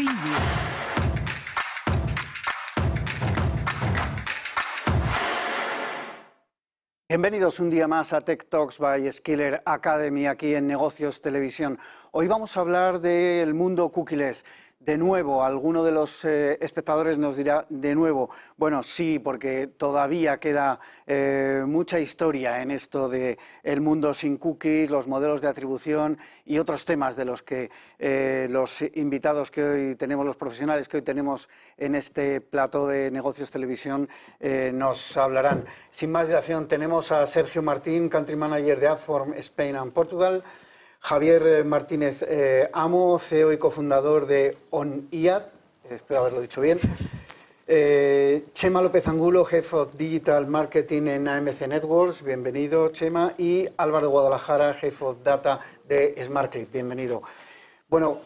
Preview. Bienvenidos un día más a Tech Talks by Skiller Academy, aquí en Negocios Televisión. Hoy vamos a hablar del mundo cookieless. De nuevo, alguno de los espectadores nos dirá de nuevo. Bueno, sí, porque todavía queda mucha historia en esto del mundo sin cookies, los modelos de atribución y otros temas de los que los invitados que hoy tenemos, los profesionales que hoy tenemos en este plató de Negocios Televisión nos hablarán. Sin más dilación, tenemos a Sergio Martín, Country Manager de Adform Spain and Portugal. Javier Martínez Amo, CEO y cofundador de OnIAD, espero haberlo dicho bien. Chema López Angulo, Head of Digital Marketing en AMC Networks, bienvenido Chema. Y Álvaro Guadalajara, Head of Data de SmartClip, bienvenido. Bueno,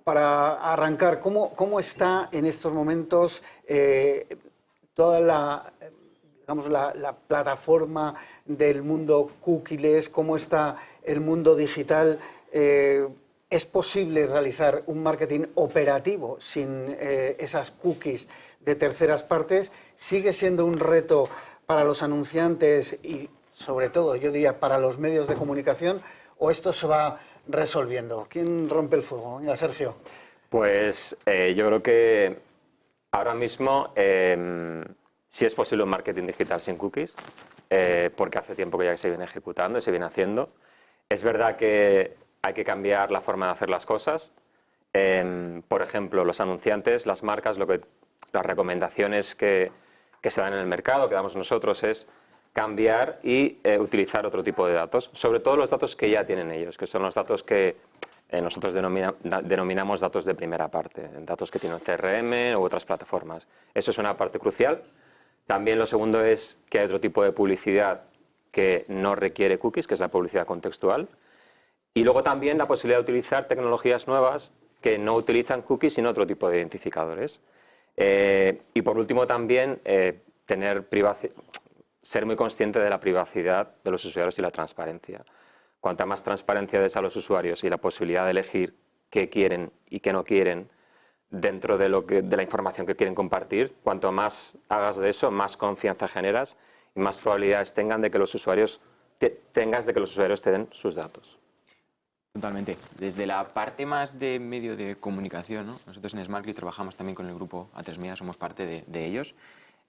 para arrancar, ¿cómo está en estos momentos toda la plataforma del mundo cookieless? ¿Cómo está el mundo digital? ¿Es posible realizar un marketing operativo sin esas cookies de terceras partes? ¿Sigue siendo un reto para los anunciantes y, sobre todo, yo diría, para los medios de comunicación? ¿O esto se va resolviendo? ¿Quién rompe el fuego? Venga, Sergio. Pues yo creo que ahora mismo sí es posible un marketing digital sin cookies, porque hace tiempo que ya se viene ejecutando y se viene haciendo. Es verdad que hay que cambiar la forma de hacer las cosas. Por ejemplo, los anunciantes, las marcas, las recomendaciones que se dan en el mercado, que damos nosotros, es cambiar y utilizar otro tipo de datos, sobre todo los datos que ya tienen ellos, que son los datos que nosotros denominamos datos de primera parte, datos que tienen CRM u otras plataformas. Eso es una parte crucial. También lo segundo es que hay otro tipo de publicidad que no requiere cookies, que es la publicidad contextual. Y luego también la posibilidad de utilizar tecnologías nuevas que no utilizan cookies, sino otro tipo de identificadores. Y por último también ser muy consciente de la privacidad de los usuarios y la transparencia. Cuanta más transparencia des a los usuarios y la posibilidad de elegir qué quieren y qué no quieren dentro de la información que quieren compartir, cuanto más hagas de eso, más confianza generas y más probabilidades tengas de que los usuarios te den sus datos. Totalmente. Desde la parte más de medio de comunicación, ¿no? Nosotros en SmartClip trabajamos también con el grupo A3Media, somos parte de ellos.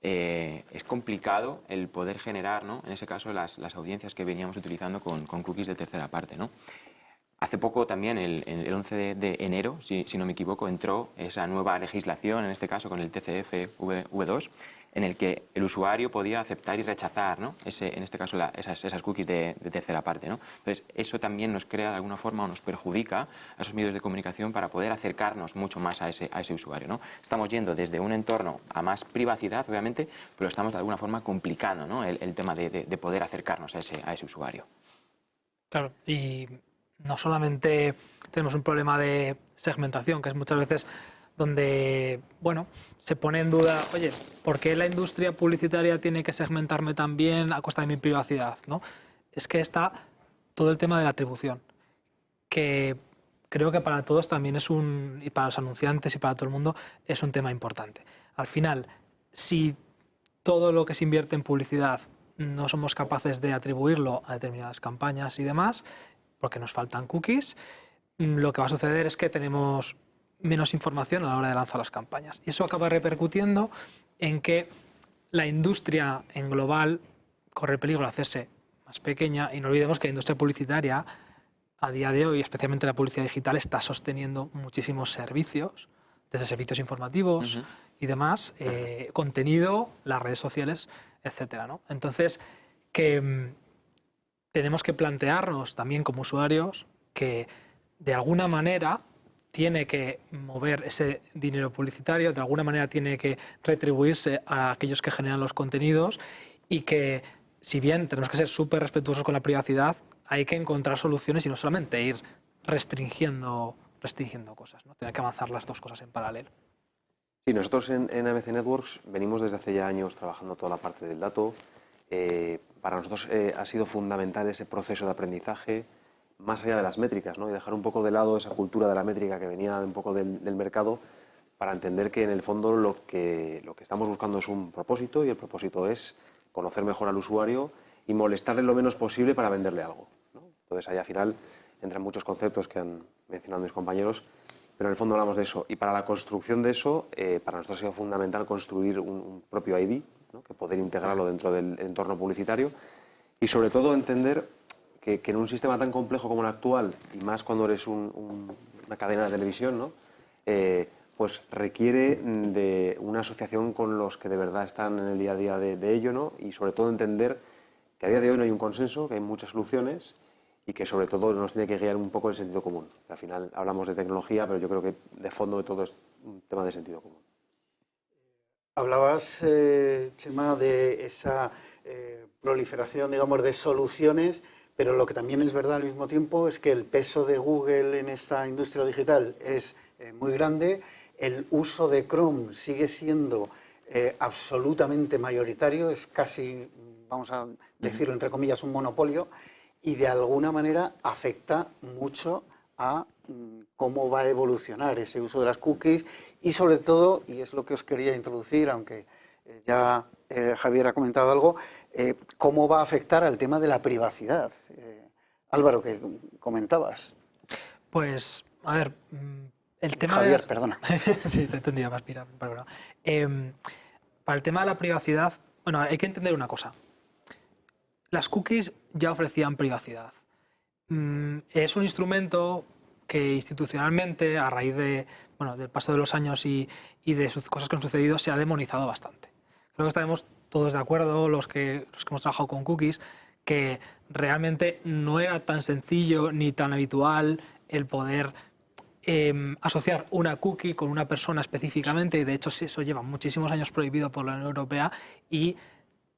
Es complicado el poder generar, ¿no?, en ese caso, las audiencias que veníamos utilizando con cookies de tercera parte, ¿no? Hace poco también, el 11 de enero, si no me equivoco, entró esa nueva legislación, en este caso con el TCF-V2, en el que el usuario podía aceptar y rechazar, ¿no?, en este caso esas cookies de tercera parte, ¿no? Entonces, eso también nos crea de alguna forma o nos perjudica a esos medios de comunicación para poder acercarnos mucho más a ese usuario, ¿no? Estamos yendo desde un entorno a más privacidad, obviamente, pero estamos de alguna forma complicando, ¿no?, el tema de poder acercarnos a ese usuario. Claro, y no solamente tenemos un problema de segmentación, que es muchas veces donde, bueno, se pone en duda, oye, ¿por qué la industria publicitaria tiene que segmentarme también a costa de mi privacidad, ¿no? Es que está todo el tema de la atribución, que creo que para todos también y para los anunciantes y para todo el mundo, es un tema importante. Al final, si todo lo que se invierte en publicidad no somos capaces de atribuirlo a determinadas campañas y demás, porque nos faltan cookies, lo que va a suceder es que tenemos menos información a la hora de lanzar las campañas. Y eso acaba repercutiendo en que la industria en global corre peligro de hacerse más pequeña, y no olvidemos que la industria publicitaria a día de hoy, especialmente la publicidad digital, está sosteniendo muchísimos servicios, desde servicios informativos y demás, contenido, las redes sociales, etcétera, ¿no? Entonces, tenemos que plantearnos también como usuarios que de alguna manera tiene que mover ese dinero publicitario, de alguna manera tiene que retribuirse a aquellos que generan los contenidos, y que, si bien tenemos que ser súper respetuosos con la privacidad, hay que encontrar soluciones y no solamente ir restringiendo cosas, ¿no? Tener que avanzar las dos cosas en paralelo. Sí, nosotros en AMC Networks venimos desde hace ya años trabajando toda la parte del dato. Para nosotros ha sido fundamental ese proceso de aprendizaje, más allá de las métricas, ¿no? Y dejar un poco de lado esa cultura de la métrica que venía un poco del mercado, para entender que en el fondo lo que estamos buscando es un propósito, y el propósito es conocer mejor al usuario y molestarle lo menos posible para venderle algo, ¿no? Entonces ahí al final entran muchos conceptos que han mencionado mis compañeros, pero en el fondo hablamos de eso. Y para la construcción de eso, para nosotros ha sido fundamental construir un propio ID, ¿no? Que poder integrarlo dentro del entorno publicitario, y sobre todo entender que en un sistema tan complejo como el actual, y más cuando eres una cadena de televisión, ¿no? Pues requiere de una asociación con los que de verdad están en el día a día de ello, ¿no? Y sobre todo entender que a día de hoy no hay un consenso, que hay muchas soluciones, y que sobre todo nos tiene que guiar un poco el sentido común. Al final hablamos de tecnología, pero yo creo que de fondo de todo es un tema de sentido común. Hablabas, Chema, de esa proliferación, digamos, de soluciones, pero lo que también es verdad al mismo tiempo es que el peso de Google en esta industria digital es muy grande. El uso de Chrome sigue siendo absolutamente mayoritario, es casi, vamos a decirlo entre comillas, un monopolio, y de alguna manera afecta mucho a cómo va a evolucionar ese uso de las cookies y sobre todo, y es lo que os quería introducir, aunque ya Javier ha comentado algo, cómo va a afectar al tema de la privacidad. Álvaro, que comentabas. Pues, a ver, el tema Javier, de... perdona. Sí, te he entendido más, mira, perdona. Para el tema de la privacidad, bueno, hay que entender una cosa. Las cookies ya ofrecían privacidad. Es un instrumento que institucionalmente, a raíz de, bueno, del paso de los años y de cosas que han sucedido, se ha demonizado bastante. Creo que estaremos todos de acuerdo, los que hemos trabajado con cookies, que realmente no era tan sencillo ni tan habitual el poder asociar una cookie con una persona específicamente, y de hecho eso lleva muchísimos años prohibido por la Unión Europea, y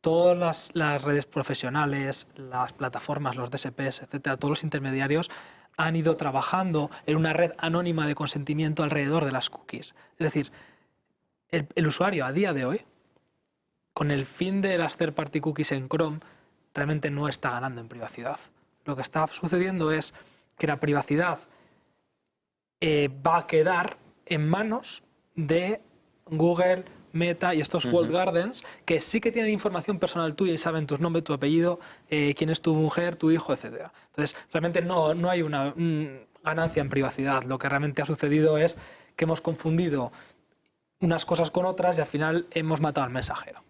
todas las redes profesionales, las plataformas, los DSPs, etcétera, todos los intermediarios han ido trabajando en una red anónima de consentimiento alrededor de las cookies. Es decir, el usuario a día de hoy, con el fin de las third party cookies en Chrome, realmente no está ganando en privacidad. Lo que está sucediendo es que la privacidad va a quedar en manos de Google, Meta y estos walled gardens, que sí que tienen información personal tuya y saben tu nombre, tu apellido, quién es tu mujer, tu hijo, etc. Entonces, realmente no hay una ganancia en privacidad. Lo que realmente ha sucedido es que hemos confundido unas cosas con otras y al final hemos matado al mensajero.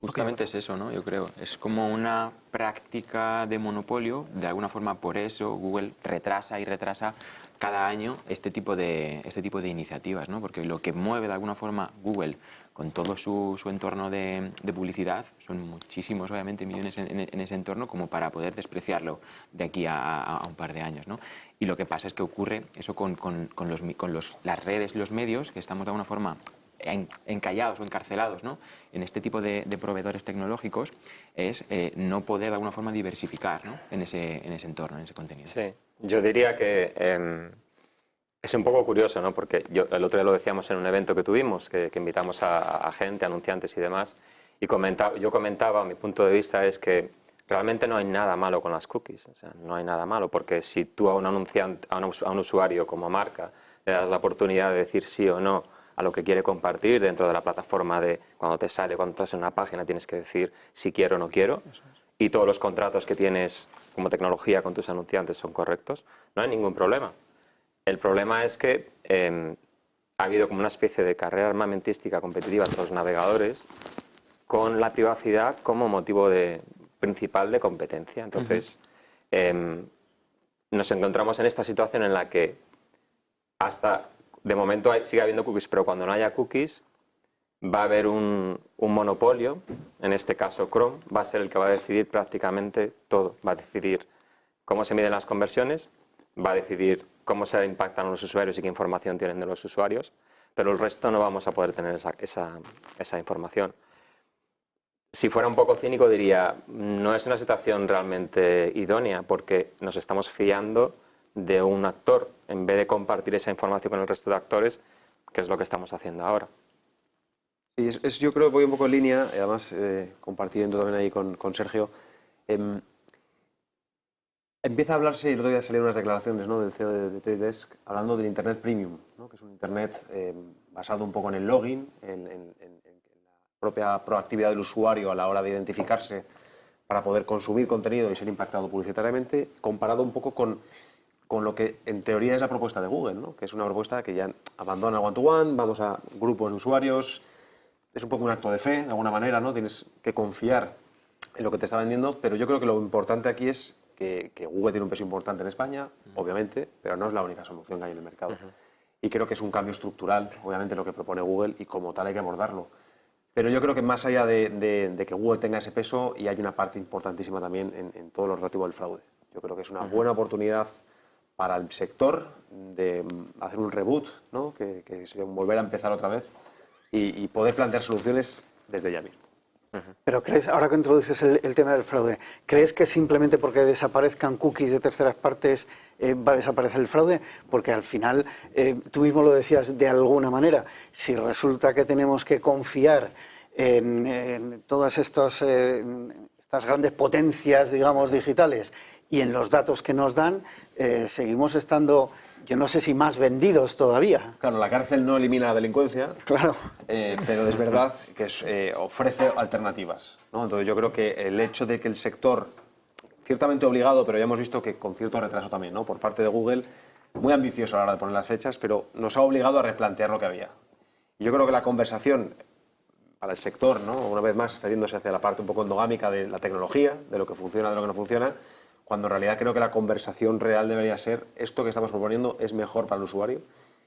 Justamente es eso, ¿no? Yo creo. Es como una práctica de monopolio. De alguna forma, por eso Google retrasa y retrasa cada año este tipo de iniciativas, ¿no? Porque lo que mueve de alguna forma Google con todo su entorno de publicidad son muchísimos, obviamente, millones en ese entorno como para poder despreciarlo de aquí a un par de años, ¿no? Y lo que pasa es que ocurre eso con las redes y los medios, que estamos de alguna forma encallados o encarcelados, ¿no? En este tipo de proveedores tecnológicos, es no poder de alguna forma diversificar, ¿no? en ese entorno, en ese contenido. Sí, yo diría que es un poco curioso, ¿no? Porque el otro día lo decíamos en un evento que tuvimos, que invitamos a gente, anunciantes y demás, y yo comentaba, mi punto de vista es que realmente no hay nada malo con las cookies, o sea, no hay nada malo, porque si tú a un anunciante, a un usuario como marca le das la oportunidad de decir sí o no a lo que quiere compartir dentro de la plataforma, de cuando estás en una página tienes que decir si quiero o no quiero, y todos los contratos que tienes como tecnología con tus anunciantes son correctos, no hay ningún problema. El problema es que ha habido como una especie de carrera armamentística competitiva entre los navegadores con la privacidad como motivo principal de competencia. Entonces, nos encontramos en esta situación en la que hasta de momento sigue habiendo cookies, pero cuando no haya cookies va a haber un monopolio, en este caso Chrome, va a ser el que va a decidir prácticamente todo. Va a decidir cómo se miden las conversiones, va a decidir cómo se impactan a los usuarios y qué información tienen de los usuarios, pero el resto no vamos a poder tener esa información. Si fuera un poco cínico diría, no es una situación realmente idónea porque nos estamos fiando de un actor en vez de compartir esa información con el resto de actores, que es lo que estamos haciendo ahora. Y yo creo que voy un poco en línea, además compartiendo también ahí con Sergio. Empieza a hablarse, y el otro día salieron unas declaraciones, ¿no?, del CEO de Trade Desk hablando del Internet Premium, ¿no?, que es un Internet basado un poco en el login, en la propia proactividad del usuario a la hora de identificarse para poder consumir contenido y ser impactado publicitariamente, comparado un poco con lo que en teoría es la propuesta de Google, ¿no?, que es una propuesta que ya abandona el one-to-one, vamos a grupos de usuarios, es un poco un acto de fe, de alguna manera, ¿no?, tienes que confiar en lo que te está vendiendo, pero yo creo que lo importante aquí es que Google tiene un peso importante en España, obviamente, pero no es la única solución que hay en el mercado. Y creo que es un cambio estructural, obviamente, lo que propone Google, y como tal hay que abordarlo. Pero yo creo que más allá de que Google tenga ese peso, y hay una parte importantísima también en todo lo relativo al fraude. Yo creo que es una buena oportunidad para el sector de hacer un reboot, ¿no?, que es volver a empezar otra vez y poder plantear soluciones desde ya mismo. Pero crees, ahora que introduces el tema del fraude, ¿crees que simplemente porque desaparezcan cookies de terceras partes va a desaparecer el fraude? Porque al final, tú mismo lo decías de alguna manera, si resulta que tenemos que confiar en todas estas grandes potencias, digamos, digitales y en los datos que nos dan, seguimos estando, yo no sé si más vendidos todavía. Claro, la cárcel no elimina la delincuencia, Claro. pero es verdad que ofrece alternativas, ¿no? Entonces yo creo que el hecho de que el sector, ciertamente obligado, pero ya hemos visto que con cierto retraso también, ¿no?, por parte de Google, muy ambicioso a la hora de poner las fechas, pero nos ha obligado a replantear lo que había. Y yo creo que la conversación para el sector, ¿no?, una vez más está yéndose hacia la parte un poco endogámica de la tecnología, de lo que funciona, de lo que no funciona, cuando en realidad creo que la conversación real debería ser esto que estamos proponiendo es mejor para el usuario.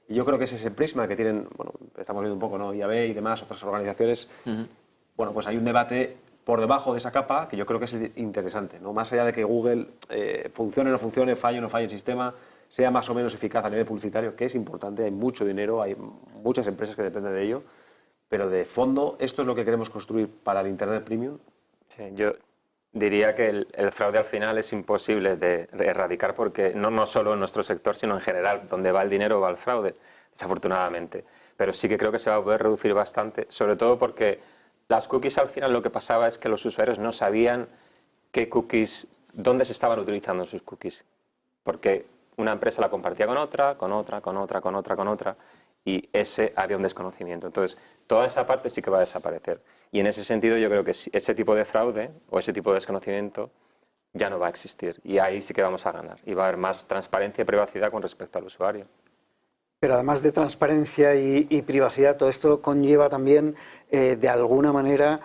Y yo creo que es ese prisma que tienen, bueno, estamos viendo un poco, ¿no?, IAB y demás, otras organizaciones. Bueno, pues hay un debate por debajo de esa capa que yo creo que es interesante, ¿no? Más allá de que Google funcione o no funcione, falle o no falle el sistema, sea más o menos eficaz a nivel publicitario, que es importante, hay mucho dinero, hay muchas empresas que dependen de ello, pero de fondo, esto es lo que queremos construir para el Internet Premium. Sí, yo diría que el fraude al final es imposible de erradicar porque no solo en nuestro sector, sino en general, donde va el dinero va el fraude, desafortunadamente. Pero sí que creo que se va a poder reducir bastante, sobre todo porque las cookies al final lo que pasaba es que los usuarios no sabían qué cookies, dónde se estaban utilizando sus cookies, porque una empresa la compartía con otra, y ese había un desconocimiento. Entonces, toda esa parte sí que va a desaparecer. Y en ese sentido yo creo que ese tipo de fraude o ese tipo de desconocimiento ya no va a existir. Y ahí sí que vamos a ganar. Y va a haber más transparencia y privacidad con respecto al usuario. Pero además de transparencia y privacidad, todo esto conlleva también, de alguna manera,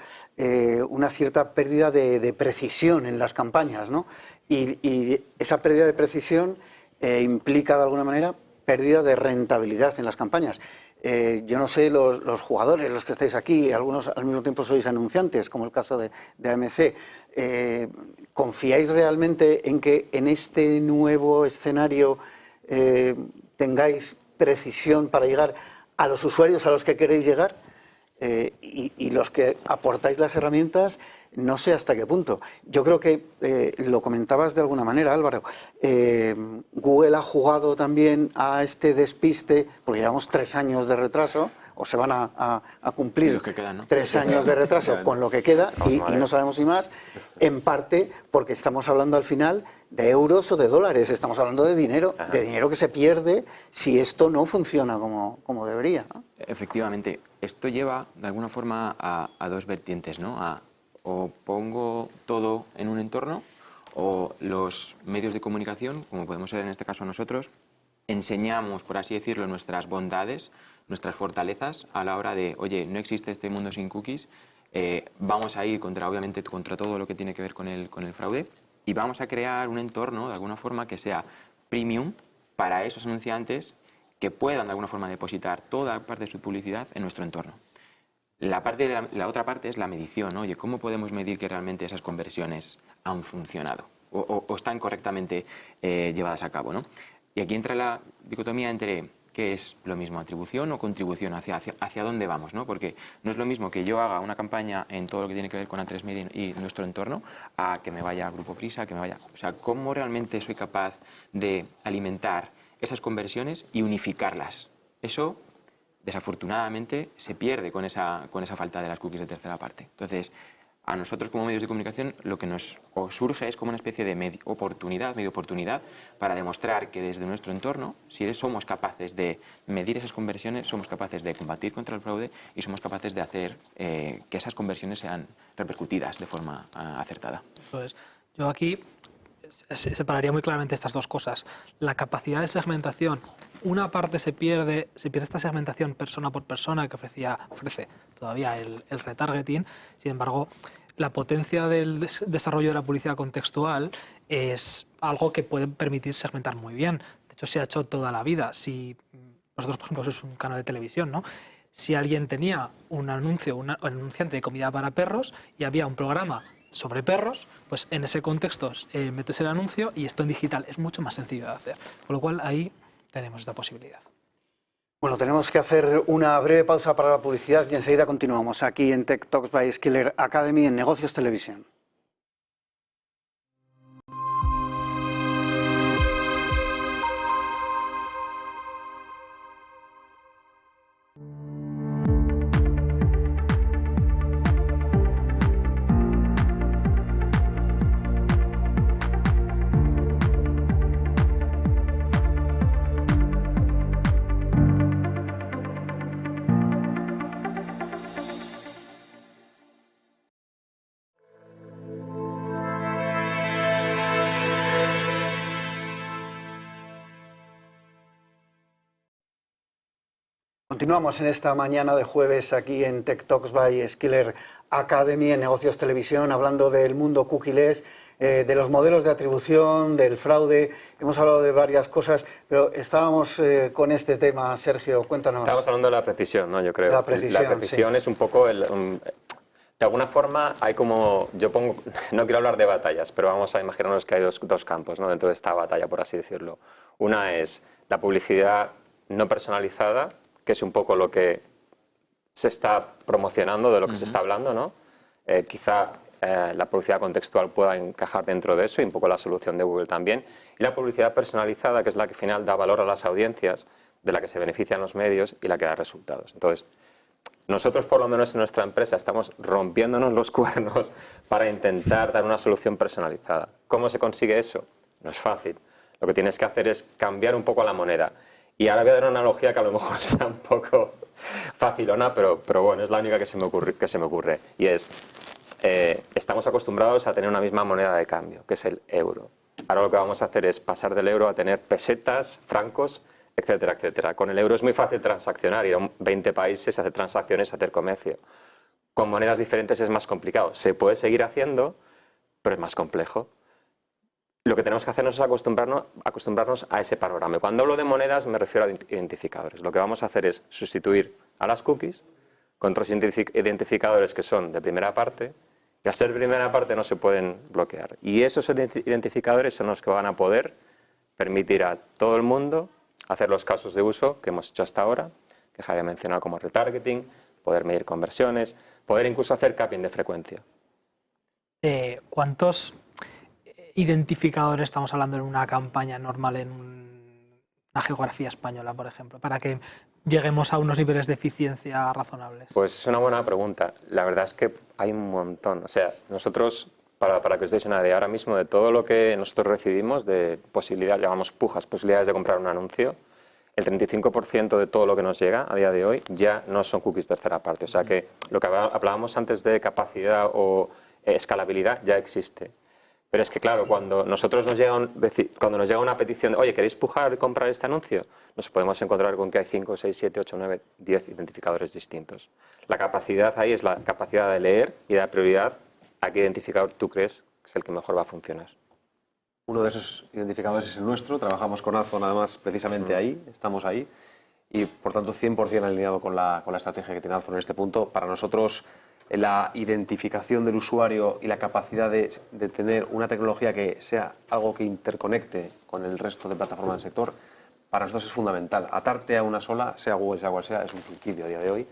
una cierta pérdida de precisión en las campañas, ¿no? Y esa pérdida de precisión implica, de alguna manera, pérdida de rentabilidad en las campañas. Yo no sé, los jugadores, los que estáis aquí, algunos al mismo tiempo sois anunciantes, como el caso de AMC, ¿confiáis realmente en que en este nuevo escenario tengáis precisión para llegar a los usuarios a los que queréis llegar? Y los que aportáis las herramientas, no sé hasta qué punto. Yo creo que, lo comentabas de alguna manera, Álvaro, Google ha jugado también a este despiste, porque llevamos 3 años de retraso, o se van a cumplir que quedan, ¿no? 3 años de retraso con lo que queda, y no sabemos si más, en parte porque estamos hablando al final de euros o de dólares, estamos hablando de dinero que se pierde si esto no funciona como debería, ¿no? Efectivamente, esto lleva de alguna forma a dos vertientes, ¿no? O pongo todo en un entorno, o los medios de comunicación, como podemos ser en este caso nosotros, enseñamos, por así decirlo, nuestras bondades, nuestras fortalezas a la hora de, oye, no existe este mundo sin cookies, vamos a ir obviamente contra todo lo que tiene que ver con el fraude, y vamos a crear un entorno, de alguna forma, que sea premium para esos anunciantes que puedan, de alguna forma, depositar toda parte de su publicidad en nuestro entorno. La otra parte es la medición, ¿no? Oye, ¿cómo podemos medir que realmente esas conversiones han funcionado o están correctamente llevadas a cabo, ¿no? Y aquí entra la dicotomía entre qué es lo mismo, atribución o contribución, hacia dónde vamos, ¿no? Porque no es lo mismo que yo haga una campaña en todo lo que tiene que ver con A3 Media y nuestro entorno, a que me vaya a Grupo Prisa, que me vaya... O sea, ¿cómo realmente soy capaz de alimentar esas conversiones y unificarlas? Eso, desafortunadamente, se pierde con esa falta de las cookies de tercera parte. Entonces, a nosotros como medios de comunicación lo que nos surge es como una especie de medio oportunidad para demostrar que desde nuestro entorno, si somos capaces de medir esas conversiones, somos capaces de combatir contra el fraude y somos capaces de hacer que esas conversiones sean repercutidas de forma acertada. Entonces, yo aquí separaría muy claramente estas dos cosas. La capacidad de segmentación, una parte se pierde esta segmentación persona por persona que ofrece todavía el retargeting. Sin embargo, la potencia del desarrollo de la publicidad contextual es algo que puede permitir segmentar muy bien. De hecho, se ha hecho toda la vida. Si vosotros, por ejemplo, sois un canal de televisión, ¿no? Si alguien tenía un anuncio, un anunciante de comida para perros y había un programa sobre perros, pues en ese contexto metes el anuncio y esto en digital es mucho más sencillo de hacer. Con lo cual ahí tenemos esta posibilidad. Bueno, tenemos que hacer una breve pausa para la publicidad y enseguida continuamos aquí en Tech Talks by Skiller Academy en Negocios Televisión. Continuamos en esta mañana de jueves aquí en Tech Talks by Skiller Academy en Negocios Televisión, hablando del mundo cookieless, de los modelos de atribución, del fraude. Hemos hablado de varias cosas, pero estábamos con este tema. Sergio, cuéntanos. Estábamos hablando de la precisión, ¿no? Yo creo. La precisión sí. Es un poco de alguna forma hay como, no quiero hablar de batallas, pero vamos a imaginarnos que hay dos campos, ¿no? Dentro de esta batalla, por así decirlo. Una es la publicidad no personalizada, que es un poco lo que se está promocionando, de lo que se está hablando, ¿no? Quizá la publicidad contextual pueda encajar dentro de eso y un poco la solución de Google también. Y la publicidad personalizada, que es la que al final da valor a las audiencias, de la que se benefician los medios y la que da resultados. Entonces, nosotros por lo menos en nuestra empresa estamos rompiéndonos los cuernos para intentar dar una solución personalizada. ¿Cómo se consigue eso? No es fácil. Lo que tienes que hacer es cambiar un poco la moneda. Y ahora voy a dar una analogía que a lo mejor sea un poco facilona, pero bueno, es la única que se me ocurre. Y es, estamos acostumbrados a tener una misma moneda de cambio, que es el euro. Ahora lo que vamos a hacer es pasar del euro a tener pesetas, francos, etcétera, etcétera. Con el euro es muy fácil transaccionar, ir a 20 países, hacer transacciones, hacer comercio. Con monedas diferentes es más complicado. Se puede seguir haciendo, pero es más complejo. Lo que tenemos que hacer es acostumbrarnos a ese panorama. Y cuando hablo de monedas me refiero a identificadores. Lo que vamos a hacer es sustituir a las cookies con otros identificadores que son de primera parte, y al ser primera parte no se pueden bloquear. Y esos identificadores son los que van a poder permitir a todo el mundo hacer los casos de uso que hemos hecho hasta ahora, que Javi ha mencionado como retargeting, poder medir conversiones, poder incluso hacer capping de frecuencia. ¿Cuántos identificadores estamos hablando en una campaña normal en una geografía española, por ejemplo, para que lleguemos a unos niveles de eficiencia razonables? Pues es una buena pregunta. La verdad es que hay un montón. O sea, nosotros, para que os deis una idea, ahora mismo de todo lo que nosotros recibimos de posibilidades, llamamos pujas, posibilidades de comprar un anuncio, el 35% de todo lo que nos llega a día de hoy ya no son cookies de tercera parte. O sea que lo que hablábamos antes de capacidad o escalabilidad ya existe. Pero es que, claro, cuando nos llega una petición de, oye, ¿queréis pujar y comprar este anuncio? Nos podemos encontrar con que hay 5, 6, 7, 8, 9, 10 identificadores distintos. La capacidad ahí es la capacidad de leer y dar prioridad a qué identificador tú crees que es el que mejor va a funcionar. Uno de esos identificadores es el nuestro. Trabajamos con Azon, además, precisamente ahí, estamos ahí. Y, por tanto, 100% alineado con la estrategia que tiene Azon en este punto. Para nosotros, la identificación del usuario y la capacidad de tener una tecnología que sea algo que interconecte con el resto de plataformas del sector, para nosotros es fundamental. Atarte a una sola, sea Google, sea cual sea, es un suicidio a día de hoy.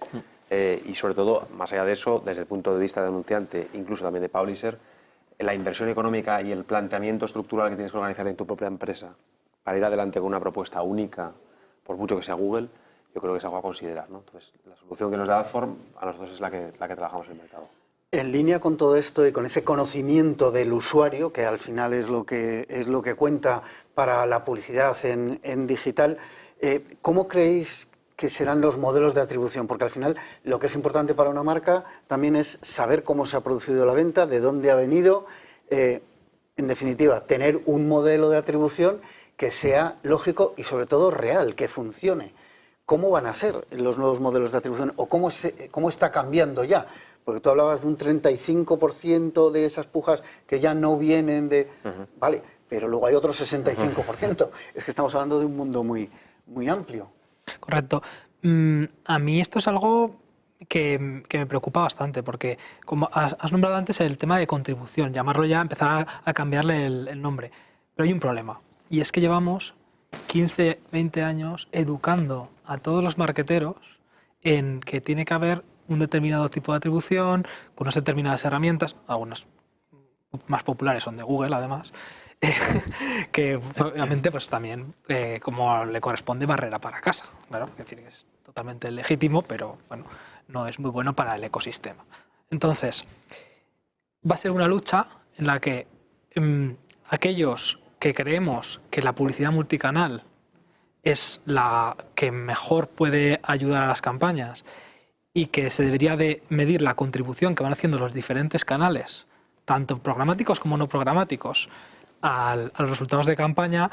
Y sobre todo, más allá de eso, desde el punto de vista de anunciante, incluso también de publisher, la inversión económica y el planteamiento estructural que tienes que organizar en tu propia empresa para ir adelante con una propuesta única, por mucho que sea Google, yo creo que es algo a considerar, ¿no? Entonces, la solución que nos da Adform a nosotros es la que trabajamos en el mercado. En línea con todo esto y con ese conocimiento del usuario, que al final es lo que cuenta para la publicidad en digital, ¿cómo creéis que serán los modelos de atribución? Porque al final lo que es importante para una marca también es saber cómo se ha producido la venta, de dónde ha venido, en definitiva, tener un modelo de atribución que sea lógico y sobre todo real, que funcione. ¿Cómo van a ser los nuevos modelos de atribución o cómo está cambiando ya? Porque tú hablabas de un 35% de esas pujas que ya no vienen de... Vale, pero luego hay otro 65%. Es que estamos hablando de un mundo muy, muy amplio. Correcto. A mí esto es algo que me preocupa bastante, porque como has nombrado antes el tema de contribución, llamarlo ya, empezar a cambiarle el nombre. Pero hay un problema, y es que llevamos 15, 20 años educando a todos los marketeros en que tiene que haber un determinado tipo de atribución, con unas determinadas herramientas, algunas más populares son de Google además, que obviamente pues también como le corresponde barrera para casa, claro, es decir, es totalmente legítimo, pero bueno, no es muy bueno para el ecosistema. Entonces, va a ser una lucha en la que aquellos que creemos que la publicidad multicanal es la que mejor puede ayudar a las campañas y que se debería de medir la contribución que van haciendo los diferentes canales, tanto programáticos como no programáticos, a los resultados de campaña,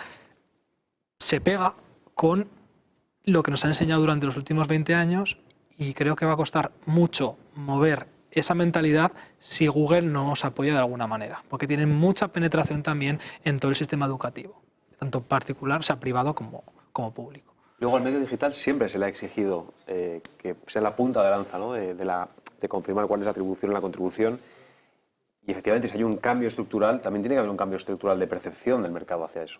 se pega con lo que nos ha enseñado durante los últimos 20 años y creo que va a costar mucho mover esa mentalidad si Google no nos apoya de alguna manera, porque tienen mucha penetración también en todo el sistema educativo, tanto particular, o sea, privado como público. Luego al medio digital siempre se le ha exigido que sea la punta de lanza, ¿no? de confirmar cuál es la atribución y la contribución. Y efectivamente, si hay un cambio estructural, también tiene que haber un cambio estructural de percepción del mercado hacia eso.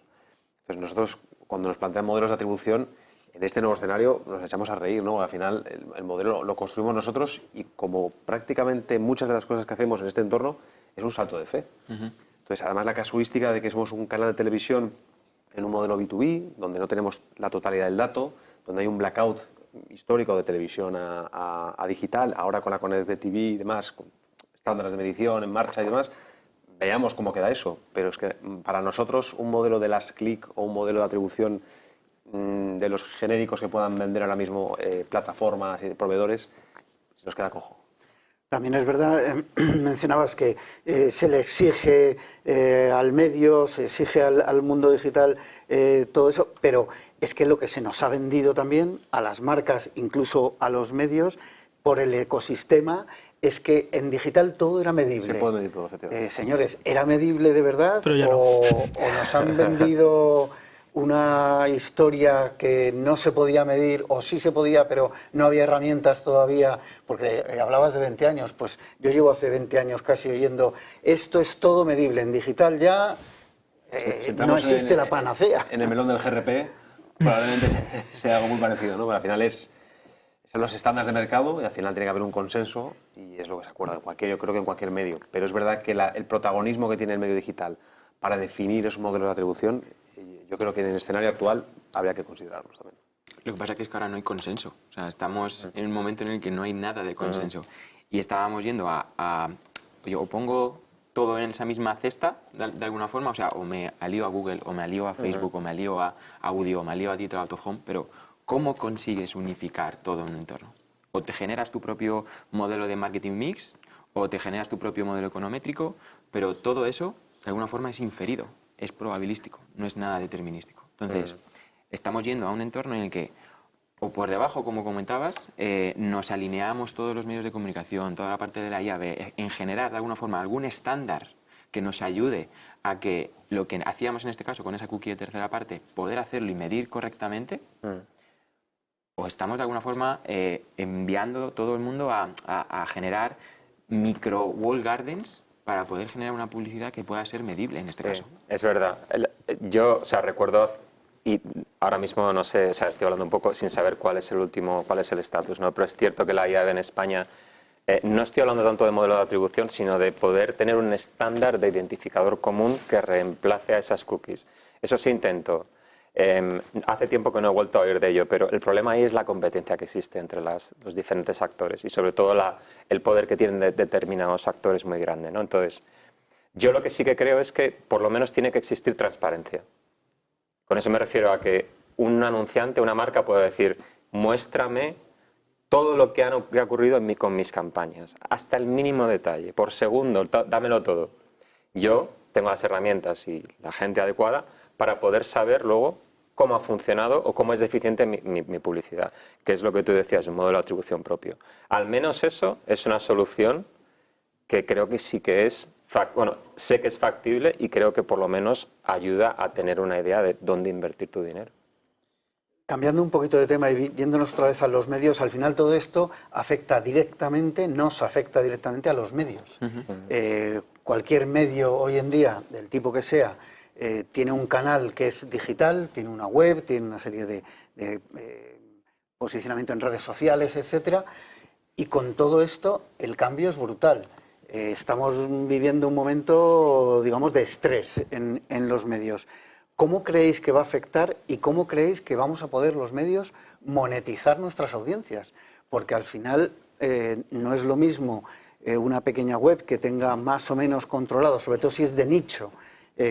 Entonces nosotros, cuando nos plantean modelos de atribución, en este nuevo escenario nos echamos a reír, ¿no? Al final el modelo lo construimos nosotros y como prácticamente muchas de las cosas que hacemos en este entorno es un salto de fe. Entonces, además la casuística de que somos un canal de televisión en un modelo B2B, donde no tenemos la totalidad del dato, donde hay un blackout histórico de televisión a digital, ahora con la Connected TV y demás, con estándares de medición en marcha y demás, veamos cómo queda eso. Pero es que para nosotros un modelo de last click o un modelo de atribución de los genéricos que puedan vender ahora mismo plataformas y proveedores, se nos queda cojo. También es verdad, mencionabas que se le exige al medio, se exige al mundo digital todo eso, pero es que lo que se nos ha vendido también a las marcas, incluso a los medios, por el ecosistema, es que en digital todo era medible. Se puede medir todo, efectivamente. Señores, ¿era medible de verdad Pero ya no. o nos han vendido una historia que no se podía medir o sí se podía, pero no había herramientas todavía? Porque hablabas de 20 años, pues yo llevo hace 20 años casi oyendo esto es todo medible, en digital ya no existe la panacea. En el melón del GRP probablemente sea algo muy parecido, ¿no? Pero al final son los estándares de mercado y al final tiene que haber un consenso y es lo que se acuerda de cualquier, yo creo que en cualquier medio. Pero es verdad que el protagonismo que tiene el medio digital para definir esos modelos de atribución, yo creo que en el escenario actual habría que considerarlos también. Lo que pasa es que ahora no hay consenso. O sea, estamos en un momento en el que no hay nada de consenso. Y estábamos yendo oye, o pongo todo en esa misma cesta, de alguna forma, o sea, o me alío a Google, o me alío a Facebook, o me alío a Audio, o me alío a Digital Out of Home, pero ¿cómo consigues unificar todo en un entorno? O te generas tu propio modelo de marketing mix, o te generas tu propio modelo econométrico, pero todo eso, de alguna forma, es inferido, es probabilístico, no es nada determinístico. Entonces, estamos yendo a un entorno en el que, o por debajo, como comentabas, nos alineamos todos los medios de comunicación, toda la parte de la llave, en generar, de alguna forma, algún estándar que nos ayude a que lo que hacíamos en este caso con esa cookie de tercera parte, poder hacerlo y medir correctamente, o estamos de alguna forma enviando todo el mundo a generar micro wall gardens para poder generar una publicidad que pueda ser medible en este caso. Es verdad. Yo, recuerdo, y ahora mismo no sé, estoy hablando un poco sin saber cuál es el estatus, ¿no? Pero es cierto que la IAB en España, no estoy hablando tanto de modelo de atribución, sino de poder tener un estándar de identificador común que reemplace a esas cookies. Eso se intentó. Hace tiempo que no he vuelto a oír de ello, pero el problema ahí es la competencia que existe entre los diferentes actores y sobre todo el poder que tienen determinados actores muy grande, ¿no? Entonces, yo lo que sí que creo es que por lo menos tiene que existir transparencia. Con eso me refiero a que un anunciante, una marca puede decir, muéstrame todo lo que ha ocurrido con mis campañas, hasta el mínimo detalle, por segundo, dámelo todo. Yo tengo las herramientas y la gente adecuada para poder saber luego cómo ha funcionado o cómo es deficiente mi publicidad, que es lo que tú decías, un modelo de atribución propio. Al menos eso es una solución que creo que sí que es, bueno, sé que es factible y creo que por lo menos ayuda a tener una idea de dónde invertir tu dinero. Cambiando un poquito de tema y yéndonos otra vez a los medios, al final todo esto afecta directamente, nos afecta directamente a los medios. Cualquier medio hoy en día, del tipo que sea, tiene un canal que es digital, tiene una web, tiene una serie de posicionamiento en redes sociales, etcétera, y con todo esto el cambio es brutal. Estamos viviendo un momento, digamos, de estrés en los medios. ¿Cómo creéis que va a afectar y cómo creéis que vamos a poder los medios monetizar nuestras audiencias? Porque al final no es lo mismo una pequeña web que tenga más o menos controlado, sobre todo si es de nicho,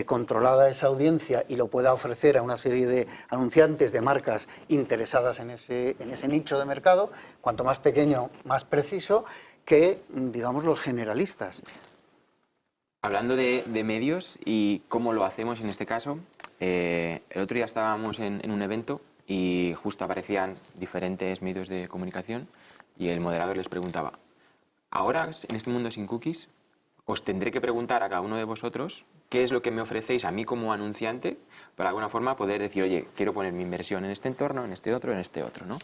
controlada esa audiencia y lo pueda ofrecer a una serie de anunciantes, de marcas interesadas en ese nicho de mercado, cuanto más pequeño, más preciso, que, digamos, los generalistas. Hablando de medios y cómo lo hacemos en este caso, el otro día estábamos en un evento y justo aparecían diferentes medios de comunicación y el moderador les preguntaba, ahora en este mundo sin cookies os tendré que preguntar a cada uno de vosotros qué es lo que me ofrecéis a mí como anunciante para de alguna forma poder decir, oye, quiero poner mi inversión en este entorno, en este otro, ¿no?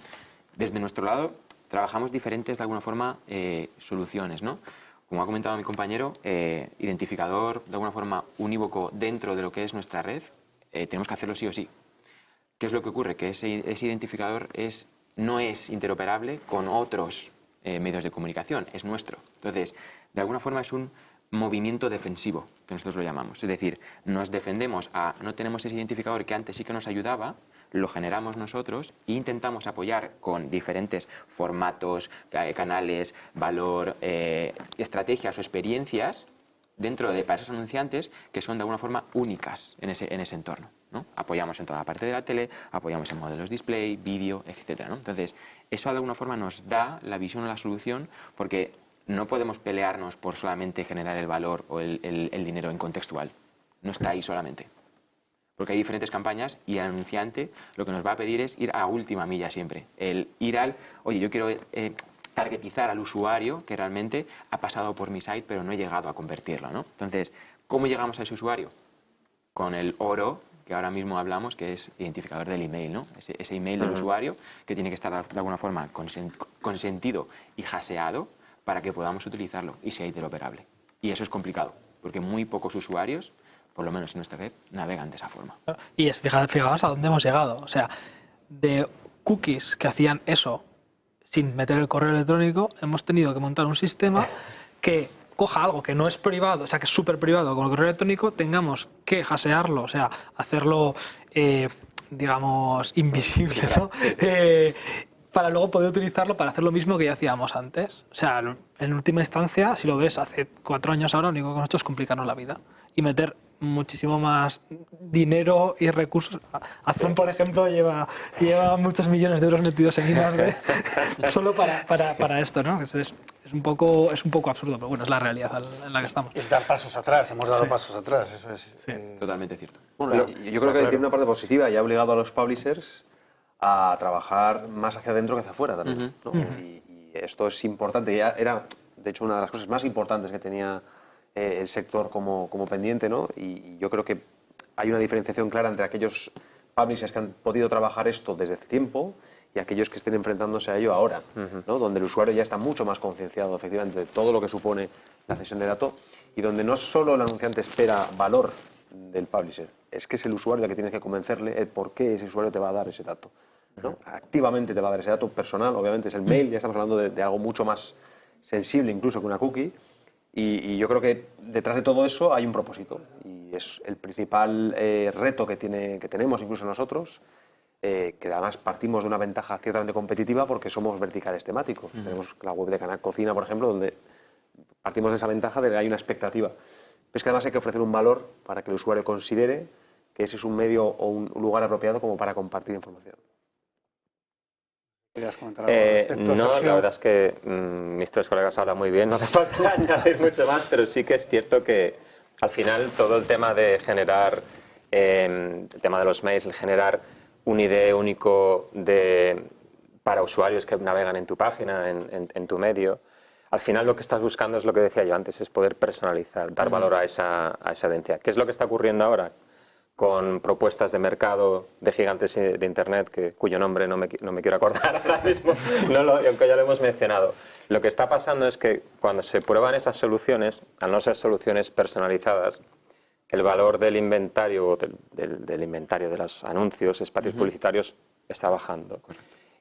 Desde nuestro lado trabajamos diferentes de alguna forma soluciones, ¿no? Como ha comentado mi compañero, identificador de alguna forma unívoco dentro de lo que es nuestra red, tenemos que hacerlo sí o sí. ¿Qué es lo que ocurre? Que ese identificador no es interoperable con otros medios de comunicación, es nuestro. Entonces, de alguna forma es un movimiento defensivo, que nosotros lo llamamos. Es decir, nos defendemos no tenemos ese identificador que antes sí que nos ayudaba, lo generamos nosotros e intentamos apoyar con diferentes formatos, canales, valor, estrategias o experiencias dentro de para esos anunciantes que son de alguna forma únicas en ese entorno, ¿no? Apoyamos en toda la parte de la tele, apoyamos en modelos display, vídeo, etcétera, ¿no? Entonces, eso de alguna forma nos da la visión o la solución porque no podemos pelearnos por solamente generar el valor o el dinero en contextual. No está ahí solamente. Porque hay diferentes campañas y el anunciante lo que nos va a pedir es ir a última milla siempre. El ir oye, yo quiero targetizar al usuario que realmente ha pasado por mi site pero no he llegado a convertirlo, ¿no? Entonces, ¿cómo llegamos a ese usuario? Con el oro, que ahora mismo hablamos, que es identificador del email, ¿no? Ese email del usuario que tiene que estar de alguna forma consentido y haseado para que podamos utilizarlo y sea interoperable. Y eso es complicado, porque muy pocos usuarios, por lo menos en nuestra red, navegan de esa forma. Y fijaos a dónde hemos llegado. O sea, de cookies que hacían eso sin meter el correo electrónico, hemos tenido que montar un sistema que coja algo que no es privado, o sea, que es súper privado con el correo electrónico, tengamos que hasearlo, o sea, hacerlo, digamos, invisible, ¿no? Para luego poder utilizarlo para hacer lo mismo que ya hacíamos antes. O sea, en última instancia, si lo ves hace 4 años ahora, lo único que nosotros es complicarnos la vida y meter muchísimo más dinero y recursos. Azón, por ejemplo, lleva muchos millones de euros metidos en I+D solo para esto, ¿no? Es un poco absurdo, pero bueno, es la realidad en la que estamos. Es dar pasos atrás, hemos dado pasos atrás, eso es. Sí. Totalmente cierto. Bueno, yo creo que tiene una parte positiva y ha obligado a los publishers a trabajar más hacia adentro que hacia afuera también, ¿no? Y esto es importante, ya era de hecho una de las cosas más importantes que tenía el sector como pendiente, ¿no? Y yo creo que hay una diferenciación clara entre aquellos publishers que han podido trabajar esto desde hace tiempo y aquellos que estén enfrentándose a ello ahora, ¿no? Donde el usuario ya está mucho más concienciado efectivamente de todo lo que supone la cesión de datos y donde no solo el anunciante espera valor del publisher, es que es el usuario al que tienes que convencerle el por qué ese usuario te va a dar ese dato, ¿no? Activamente te va a dar ese dato personal, obviamente es el mail, ya estamos hablando de algo mucho más sensible incluso que una cookie, Y yo creo que detrás de todo eso hay un propósito. Y es el principal reto que tenemos incluso nosotros, que además partimos de una ventaja ciertamente competitiva porque somos verticales temáticos. Tenemos la web de Canal Cocina, por ejemplo, donde partimos de esa ventaja de que hay una expectativa. Pero es que además hay que ofrecer un valor para que el usuario considere que ese es un medio o un lugar apropiado como para compartir información. ¿Querías comentar algo al respecto, No, Sergio? la verdad es que mis tres colegas hablan muy bien, no hace falta añadir mucho más, pero sí que es cierto que al final todo el tema de generar, el tema de los mails, el generar un ID único para usuarios que navegan en tu página, en tu medio, al final lo que estás buscando es lo que decía yo antes, es poder personalizar, dar valor a esa identidad. ¿Qué es lo que está ocurriendo ahora? Con propuestas de mercado de gigantes de Internet, cuyo nombre no me quiero acordar ahora mismo, aunque ya lo hemos mencionado. Lo que está pasando es que cuando se prueban esas soluciones, al no ser soluciones personalizadas, el valor del inventario o del inventario de los anuncios, espacios publicitarios, está bajando.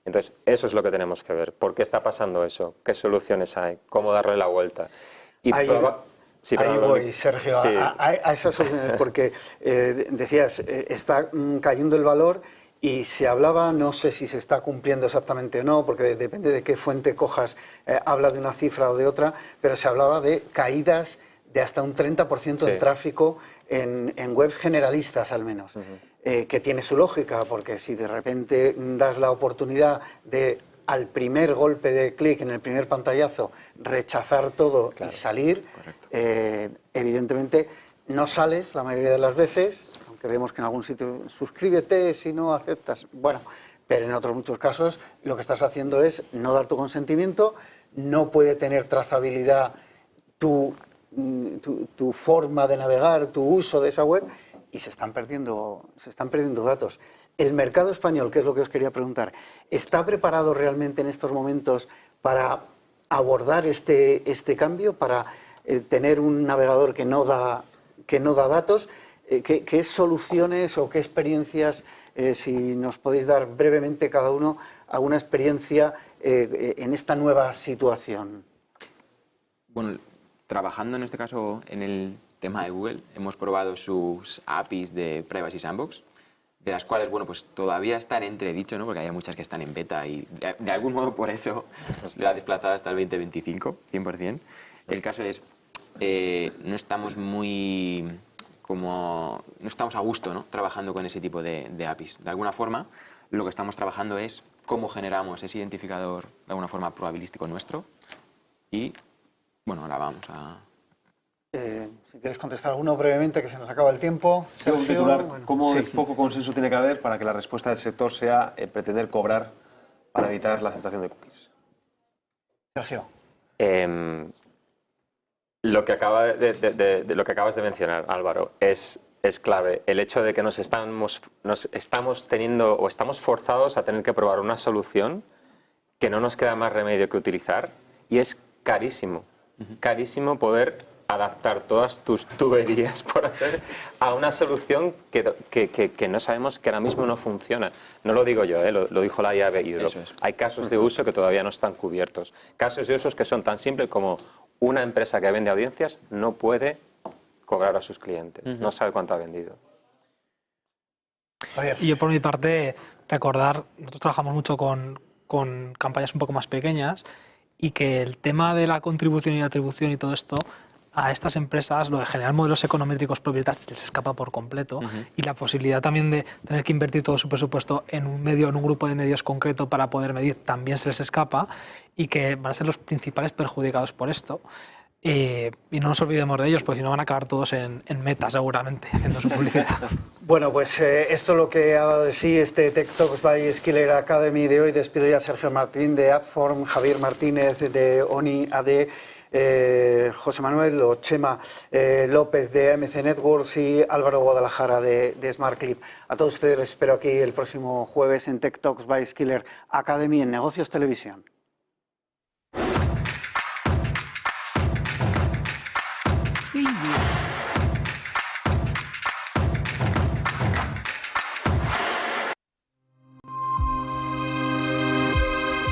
Entonces, eso es lo que tenemos que ver. ¿Por qué está pasando eso? ¿Qué soluciones hay? ¿Cómo darle la vuelta? Sí, ahí perdón, voy, Sergio, sí. a esas soluciones, porque decías, está cayendo el valor y se hablaba, no sé si se está cumpliendo exactamente o no, porque depende de qué fuente cojas, habla de una cifra o de otra, pero se hablaba de caídas de hasta un 30% de tráfico en webs generalistas, al menos, que tiene su lógica, porque si de repente das la oportunidad de, al primer golpe de clic, en el primer pantallazo, rechazar todo y salir, evidentemente no sales la mayoría de las veces, aunque vemos que en algún sitio suscríbete si no aceptas, bueno, pero en otros muchos casos lo que estás haciendo es no dar tu consentimiento, no puede tener trazabilidad tu forma de navegar, tu uso de esa web, y se están perdiendo datos. El mercado español, que es lo que os quería preguntar, ¿está preparado realmente en estos momentos para abordar este cambio, para tener un navegador que no da datos? ¿Qué soluciones o qué experiencias, si nos podéis dar brevemente cada uno alguna experiencia en esta nueva situación? Bueno, trabajando en este caso en el tema de Google, hemos probado sus APIs de Privacy Sandbox, de las cuales, bueno, pues todavía están en entredicho, ¿no? Porque hay muchas que están en beta y de algún modo por eso lo ha desplazado hasta el 2025, 100%. El caso es, no estamos no estamos a gusto, ¿no? Trabajando con ese tipo de APIs. De alguna forma, lo que estamos trabajando es cómo generamos ese identificador de alguna forma probabilístico nuestro y, bueno, ahora vamos a... si quieres contestar alguno brevemente, que se nos acaba el tiempo. Sergio, un titular, bueno, ¿cómo sí. poco consenso tiene que haber para que la respuesta del sector sea pretender cobrar para evitar la aceptación de cookies? Sergio. Lo que acabas de mencionar, Álvaro, es clave. El hecho de que nos estamos teniendo o estamos forzados a tener que probar una solución que no nos queda más remedio que utilizar, y es carísimo. Carísimo poder adaptar todas tus tuberías por hacer a una solución que no sabemos, que ahora mismo no funciona. No lo digo yo, lo dijo la IAB Europe. Hay casos de uso que todavía no están cubiertos. Casos de usos que son tan simples como una empresa que vende audiencias no puede cobrar a sus clientes. No sabe cuánto ha vendido. Y yo por mi parte, recordar, nosotros trabajamos mucho con campañas un poco más pequeñas, y que el tema de la contribución y la atribución y todo esto, a estas empresas lo de generar modelos econométricos propietarios les escapa por completo, y la posibilidad también de tener que invertir todo su presupuesto en un grupo de medios concreto para poder medir, también se les escapa, y que van a ser los principales perjudicados por esto. Y no nos olvidemos de ellos, porque si no van a acabar todos en Meta seguramente, haciendo su publicidad. Bueno, pues esto es lo que ha dado de sí este Tech Talks by Skiller Academy de hoy. Despido ya a Sergio Martín de Adform, Javier Martínez de ONI AD, José Manuel o Chema López de AMC Networks y Álvaro Guadalajara de SmartClip. A todos ustedes les espero aquí el próximo jueves en Tech Talks by Skiller Academy en Negocios Televisión.